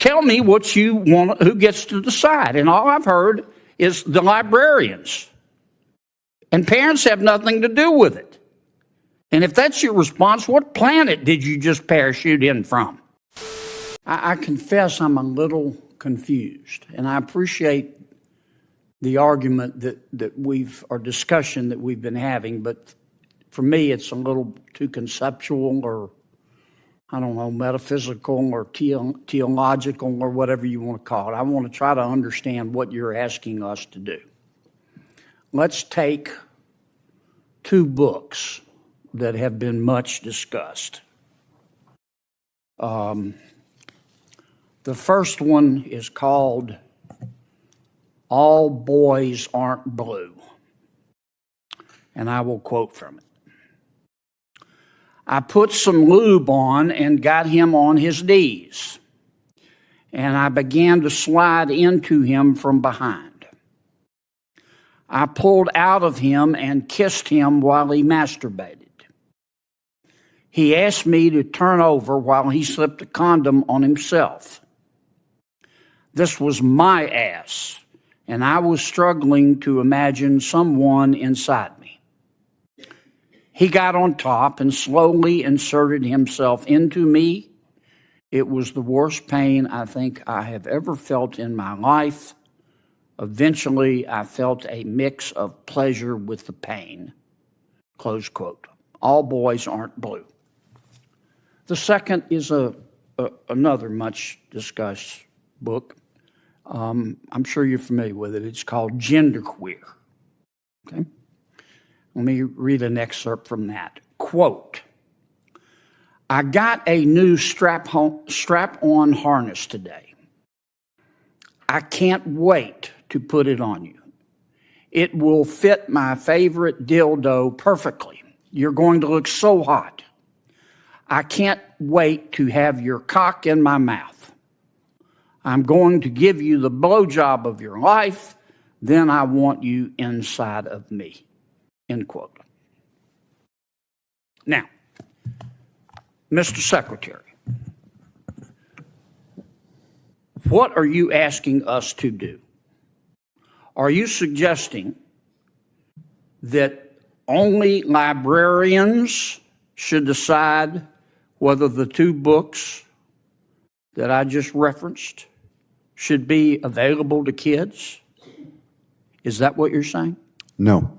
Tell me what you want, who gets to decide. And all I've heard is the librarians. And parents have nothing to do with it. And if that's your response, what planet did you just parachute in from? I confess I'm a little confused. And I appreciate the argument or discussion that we've been having. But for me, it's a little too conceptual or, I don't know, metaphysical or theological or whatever you want to call it. I want to try to understand what you're asking us to do. Let's take two books that have been much discussed. The first one is called All Boys Aren't Blue. And I will quote from it. I put some lube on and got him on his knees, and I began to slide into him from behind. I pulled out of him and kissed him while he masturbated. He asked me to turn over while he slipped a condom on himself. This was my ass, and I was struggling to imagine someone inside me. He got on top and slowly inserted himself into me. It was the worst pain I think I have ever felt in my life. Eventually, I felt a mix of pleasure with the pain. Close quote. All Boys Aren't Blue. The second is another much discussed book. I'm sure you're familiar with it. It's called Genderqueer. Okay? Let me read an excerpt from that. Quote, I got a new strap-on harness today. I can't wait to put it on you. It will fit my favorite dildo perfectly. You're going to look so hot. I can't wait to have your cock in my mouth. I'm going to give you the blowjob of your life. Then I want you inside of me. End quote. Now, Mr. Secretary, what are you asking us to do? Are you suggesting that only librarians should decide whether the two books that I just referenced should be available to kids? Is that what you're saying? No.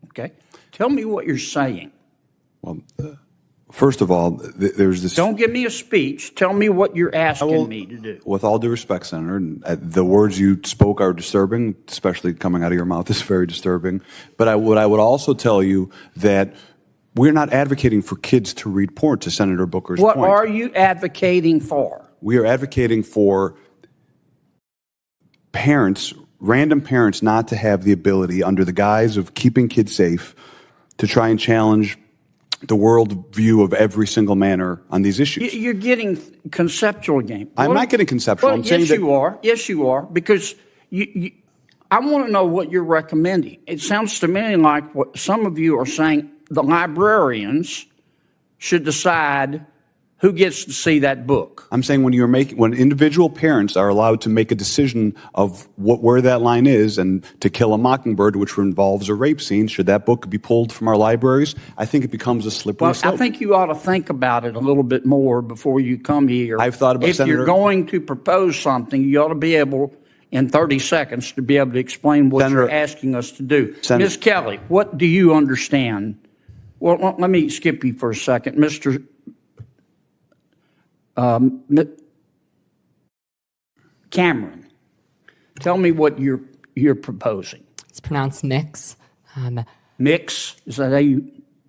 Okay. Tell me what you're saying. Well, first of all, there's this... Don't give me a speech. Tell me what you're asking me to do. With all due respect, Senator, the words you spoke are disturbing, especially coming out of your mouth is very disturbing. But I would also tell you that we're not advocating for kids to read porn, to Senator Booker's point. What are you advocating for? We are advocating for parents, random parents, not to have the ability, under the guise of keeping kids safe, to try and challenge the world view of every single manner on these issues. You're getting conceptual game. I'm not getting conceptual. I'm saying that... You are. Yes, you are. Because I want to know what you're recommending. It sounds to me like what some of you are saying, the librarians should decide who gets to see that book. I'm saying when individual parents are allowed to make a decision of where that line is, and To Kill a Mockingbird, which involves a rape scene, should that book be pulled from our libraries? I think it becomes a slippery slope. I think you ought to think about it a little bit more before you come here. I've thought about, Senator, you're going to propose something, you ought to be able, in 30 seconds, to be able to explain what you're asking us to do. Ms. Kelly, what do you understand? Well, let me skip you for a second. Mr. Cameron, tell me what you're proposing. It's pronounced mix. Mix? Is that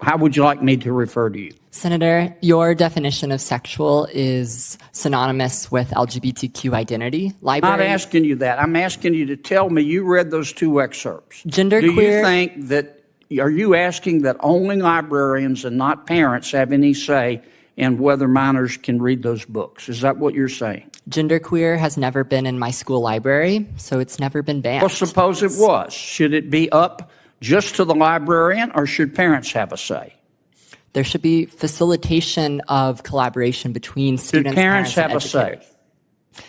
how would you like me to refer to you? Senator, your definition of sexual is synonymous with LGBTQ identity. I'm not asking you that. I'm asking you to tell me you read those two excerpts. Genderqueer. Do you think that, are you asking that only librarians and not parents have any say in whether minors can read those books? Is that what you're saying? Genderqueer has never been in my school library, so it's never been banned. Well, suppose it was. Should it be up just to the librarian, or should parents have a say? There should be facilitation of collaboration between students, parents have and a say?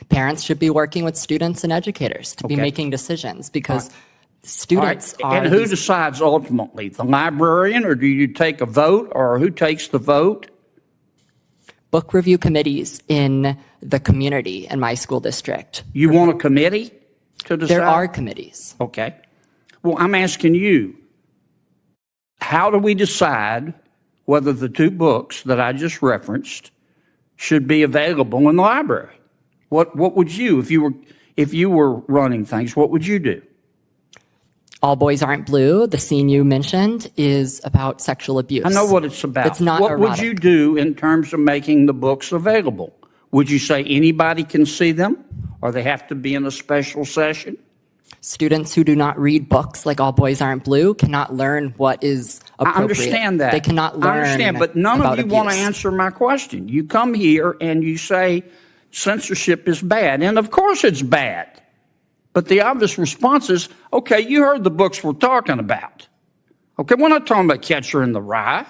Parents should be working with students and educators to be Okay. making decisions because All students right. are And who these- decides ultimately? The librarian, or do you take a vote, or who takes the vote? book review committees in the community in my school district. You want a committee to decide? There are committees. Okay. Well, I'm asking you, how do we decide whether the two books that I just referenced should be available in the library? What would you, if you were running things, what would you do? All Boys Aren't Blue, the scene you mentioned, is about sexual abuse. I know what it's about. It's not What would erotic. you do in terms of making the books available? Would you say anybody can see them, or they have to be in a special session? Students who do not read books like All Boys Aren't Blue cannot learn what is appropriate. I understand that. They cannot learn. I understand, but none of about you want to abuse. answer my question. You come here and you say censorship is bad, and of course it's bad. But the obvious response is, okay, you heard the books we're talking about. Okay, we're not talking about Catcher in the Rye.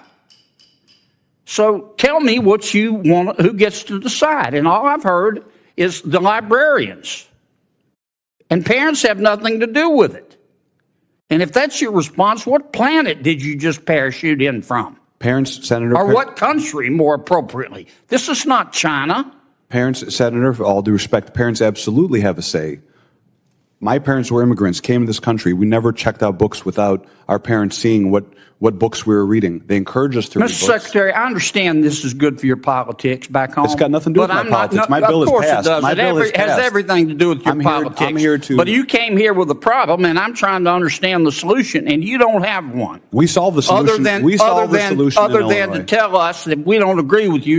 So tell me what you want, who gets to decide. And all I've heard is the librarians. And parents have nothing to do with it. And if that's your response, what planet did you just parachute in from? Parents, Senator. Or what country, more appropriately? This is not China. Parents, Senator, for all due respect, parents absolutely have a say. My parents were immigrants, came to this country. We never checked out books without our parents seeing what books we were reading. They encouraged us to read Mr. books. Secretary, I understand this is good for your politics back home. It's got nothing to do with my politics. My bill is Of course passed. it does. My It bill is has passed. everything to do with your I'm here- politics. I'm here to- But you came here with a problem, and I'm trying to understand the solution, and you don't have one. We solved the solution. Other than to tell us that we don't agree with you,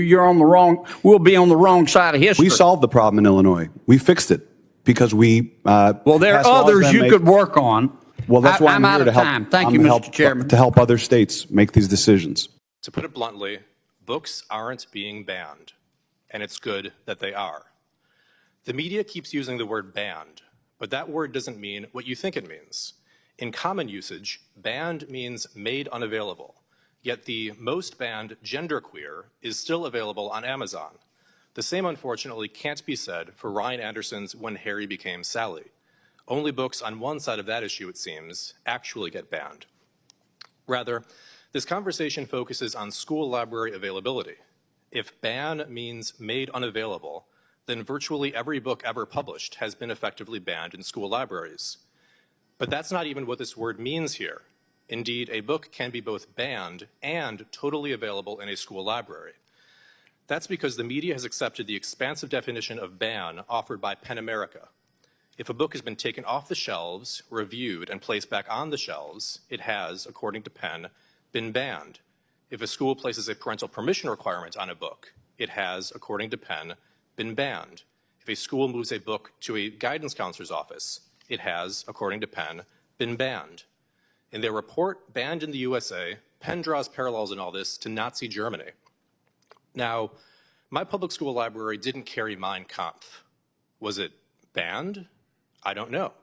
we'll be on the wrong side of history. We solved the problem in Illinois. We fixed it because we. Well, there are passed laws others that you make- could work on. Well, that's why I'm out here of to help. time. Thank I'm you, to Mr. help- Chairman. To help other states make these decisions. To put it bluntly, books aren't being banned, and it's good that they are. The media keeps using the word banned, but that word doesn't mean what you think it means. In common usage, banned means made unavailable, yet the most banned genderqueer is still available on Amazon. The same, unfortunately, can't be said for Ryan Anderson's When Harry Became Sally. Only books on one side of that issue, it seems, actually get banned. Rather, this conversation focuses on school library availability. If ban means made unavailable, then virtually every book ever published has been effectively banned in school libraries. But that's not even what this word means here. Indeed, a book can be both banned and totally available in a school library. That's because the media has accepted the expansive definition of ban offered by PEN America. If a book has been taken off the shelves, reviewed, and placed back on the shelves, it has, according to PEN, been banned. If a school places a parental permission requirement on a book, it has, according to PEN, been banned. If a school moves a book to a guidance counselor's office, it has, according to PEN, been banned. In their report, Banned in the USA, PEN draws parallels in all this to Nazi Germany. Now, my public school library didn't carry Mein Kampf. Was it banned? I don't know.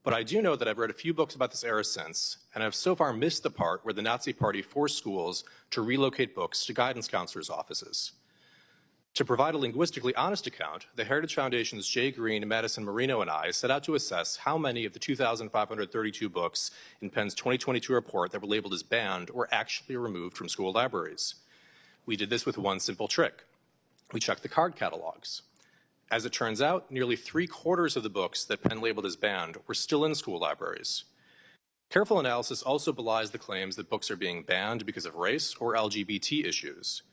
But I do know that I've read a few books about this era since, and I've so far missed the part where the Nazi Party forced schools to relocate books to guidance counselors' offices. To provide a linguistically honest account, the Heritage Foundation's Jay Green, Madison Marino, and I set out to assess how many of the 2,532 books in PEN's 2022 report that were labeled as banned were actually removed from school libraries. We did this with one simple trick. We checked the card catalogs. As it turns out, nearly 3/4 of the books that PEN labeled as banned were still in school libraries. Careful analysis also belies the claims that books are being banned because of race or LGBT issues.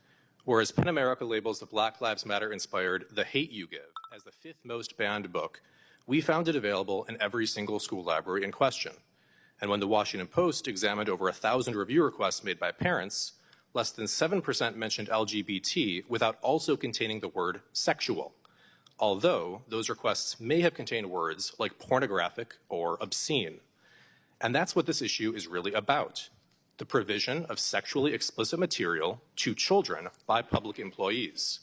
Whereas PEN America labels the Black Lives Matter-inspired The Hate U Give as the 5th most banned book, we found it available in every single school library in question. And when the Washington Post examined over 1,000 review requests made by parents, less than 7% mentioned LGBT without also containing the word sexual, although those requests may have contained words like pornographic or obscene. And that's what this issue is really about: the provision of sexually explicit material to children by public employees.